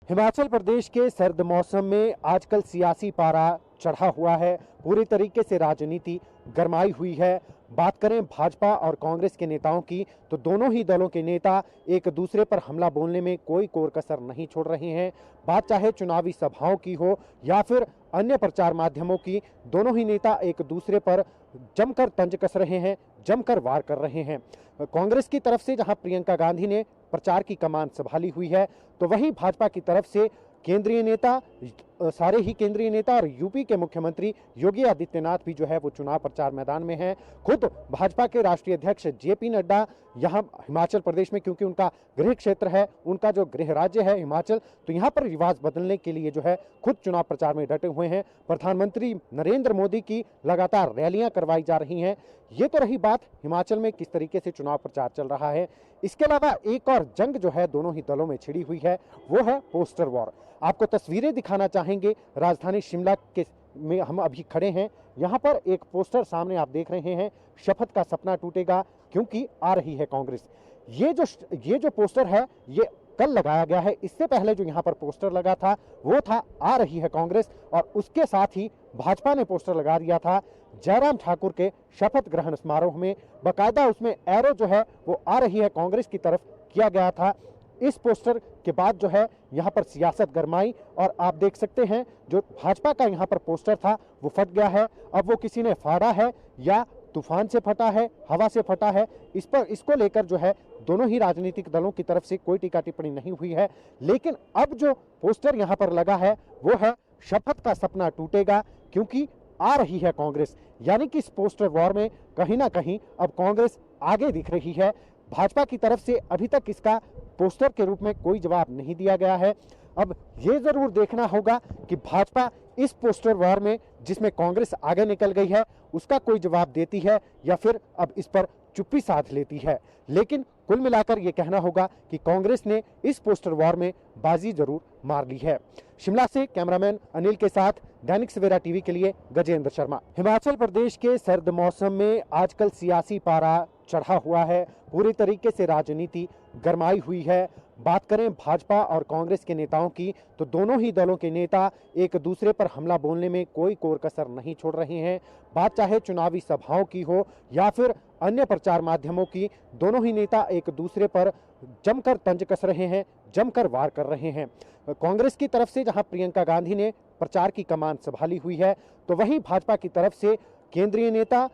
हिमाचल प्रदेश के सर्द मौसम में आजकल सियासी पारा चढ़ा हुआ है। पूरी तरीके से राजनीति गरमाई हुई है। बात करें भाजपा और कांग्रेस के नेताओं की, तो दोनों ही दलों के नेता एक दूसरे पर हमला बोलने में कोई कोर कसर नहीं छोड़ रहे हैं। बात चाहे चुनावी सभाओं की हो या फिर अन्य प्रचार माध्यमों की, दोनों ही नेता एक दूसरे पर जमकर तंज कस रहे हैं, जमकर वार कर रहे हैं। कांग्रेस की तरफ से जहां प्रियंका गांधी ने प्रचार की कमान संभाली हुई है, तो वहीं भाजपा की तरफ से केंद्रीय नेता, सारे ही केंद्रीय नेता और यूपी के मुख्यमंत्री योगी आदित्यनाथ भी जो है वो चुनाव प्रचार मैदान में हैं। खुद भाजपा के राष्ट्रीय अध्यक्ष जेपी नड्डा यहाँ हिमाचल प्रदेश में, क्योंकि उनका गृह क्षेत्र है, उनका जो गृह राज्य है हिमाचल, तो यहाँ पर रिवाज बदलने के लिए जो है खुद चुनाव प्रचार में डटे हुए हैं। प्रधानमंत्री नरेंद्र मोदी की लगातार रैलियां करवाई जा रही हैं। ये तो रही बात हिमाचल में किस तरीके से चुनाव प्रचार चल रहा है। इसके अलावा एक और जंग जो है दोनों ही दलों में छिड़ी हुई है, वो है पोस्टर वॉर। आपको तस्वीरें दिखाना चाहेंगे। राजधानी शिमला के में हम अभी खड़े हैं। यहाँ पर एक पोस्टर सामने आप देख रहे हैं, शपथ का सपना टूटेगा क्योंकि आ रही है कांग्रेस। ये जो पोस्टर है ये कल लगाया गया है। इससे पहले जो यहाँ पर पोस्टर लगा था वो था आ रही है कांग्रेस, और उसके साथ ही भाजपा ने पोस्टर लगा दिया था जयराम ठाकुर के शपथ ग्रहण समारोह में। बाकायदा उसमें एरो जो है वो आ रही है कांग्रेस की तरफ किया गया था। इस पोस्टर के बाद जो है यहाँ पर सियासत गरमाई, और आप देख सकते हैं जो भाजपा का यहाँ पर पोस्टर था वो फट गया है। अब वो किसी ने फाड़ा है या तूफान से फटा है, हवा से फटा है, इसको लेकर जो है दोनों ही राजनीतिक दलों की तरफ से कोई टीका टिप्पणी नहीं हुई है। लेकिन अब जो पोस्टर यहाँ पर लगा है वो है शपथ का सपना टूटेगा क्योंकि आ रही है कांग्रेस। यानी कि इस पोस्टर वॉर में कहीं ना कहीं अब कांग्रेस आगे दिख रही है। भाजपा की तरफ से अभी तक इसका पोस्टर के रूप में कोई जवाब नहीं दिया गया है। अब ये जरूर देखना होगा कि भाजपा इस पोस्टर वॉर में, जिसमें कांग्रेस आगे निकल गई है, उसका कोई जवाब देती है या फिर अब इस पर चुप्पी साध लेती है। लेकिन कुल मिलाकर यह कहना होगा कि कांग्रेस ने इस पोस्टर वॉर में बाजी जरूर मार ली है। शिमला से कैमरामैन अनिल के साथ दैनिक सवेरा टीवी के लिए गजेंद्र शर्मा। हिमाचल प्रदेश के सर्द मौसम में आजकल सियासी पारा चढ़ा हुआ है। पूरी तरीके से राजनीति गरमाई हुई है। बात करें भाजपा और कांग्रेस के नेताओं की, तो दोनों ही दलों के नेता एक दूसरे पर हमला बोलने में कोई कोर कसर नहीं छोड़ रहे हैं। बात चाहे चुनावी सभाओं की हो या फिर अन्य प्रचार माध्यमों की, दोनों ही नेता एक दूसरे पर जमकर तंज कस रहे हैं, जमकर वार कर रहे हैं। कांग्रेस की तरफ से जहां प्रियंका गांधी ने प्रचार की कमान संभाली हुई है, तो वहीं भाजपा की तरफ से केंद्रीय नेता,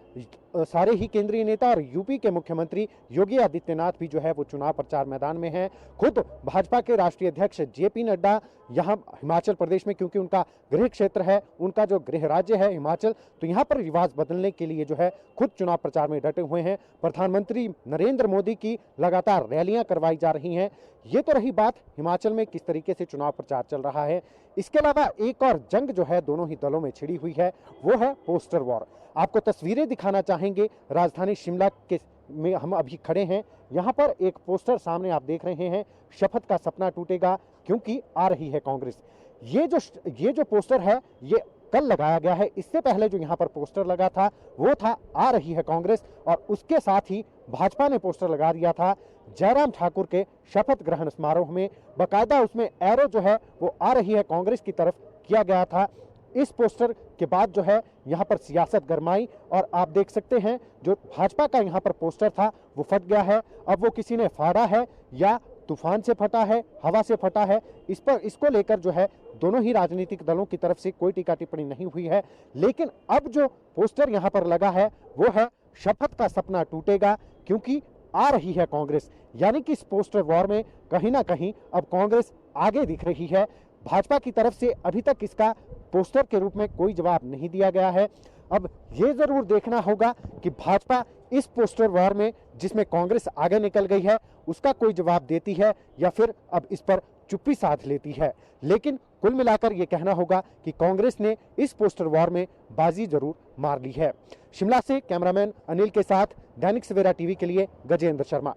सारे ही केंद्रीय नेता और यूपी के मुख्यमंत्री योगी आदित्यनाथ भी जो है वो चुनाव प्रचार मैदान में हैं। खुद भाजपा के राष्ट्रीय अध्यक्ष जेपी नड्डा यहाँ हिमाचल प्रदेश में, क्योंकि उनका गृह क्षेत्र है, उनका जो गृह राज्य है हिमाचल, तो यहाँ पर रिवाज बदलने के लिए जो है खुद चुनाव प्रचार में डटे हुए हैं। प्रधानमंत्री नरेंद्र मोदी की लगातार रैलियां करवाई जा रही हैं। ये तो रही बात हिमाचल में किस तरीके से चुनाव प्रचार चल रहा है। इसके अलावा एक और जंग जो है दोनों ही दलों में छिड़ी हुई है, वो है पोस्टर वॉर। आपको तस्वीरें दिखाना चाहेंगे। राजधानी शिमला के में हम अभी खड़े हैं। यहाँ पर एक पोस्टर सामने आप देख रहे हैं, शपथ का सपना टूटेगा क्योंकि आ रही है कांग्रेस। ये जो पोस्टर है ये कल लगाया गया है। इससे पहले जो यहाँ पर पोस्टर लगा था वो था आ रही है कांग्रेस, और उसके साथ ही भाजपा ने पोस्टर लगा दिया था जयराम ठाकुर के शपथ ग्रहण समारोह में। बाकायदा उसमें एरो जो है वो आ रही है कांग्रेस की तरफ किया गया था। इस पोस्टर के बाद जो है यहाँ पर सियासत गरमाई, और आप देख सकते हैं जो भाजपा का यहाँ पर पोस्टर था वो फट गया है। अब वो किसी ने फाड़ा है या तूफान से फटा है, हवा से फटा है, इसको लेकर जो है दोनों ही राजनीतिक दलों की तरफ से कोई टीका टिप्पणी नहीं हुई है। लेकिन अब जो पोस्टर यहाँ पर लगा है वो है शपथ का सपना टूटेगा क्योंकि आ रही है कांग्रेस। यानी कि इस पोस्टर वॉर में कहीं ना कहीं अब कांग्रेस आगे दिख रही है। भाजपा की तरफ से अभी तक इसका पोस्टर के रूप में कोई जवाब नहीं दिया गया है। अब ये जरूर देखना होगा कि भाजपा इस पोस्टर वॉर में, जिसमें कांग्रेस आगे निकल गई है, उसका कोई जवाब देती है या फिर अब इस पर चुप्पी साध लेती है। लेकिन कुल मिलाकर यह कहना होगा कि कांग्रेस ने इस पोस्टर वॉर में बाजी जरूर मार ली है। शिमला से कैमरामैन अनिल के साथ दैनिक सवेरा टीवी के लिए गजेंद्र शर्मा।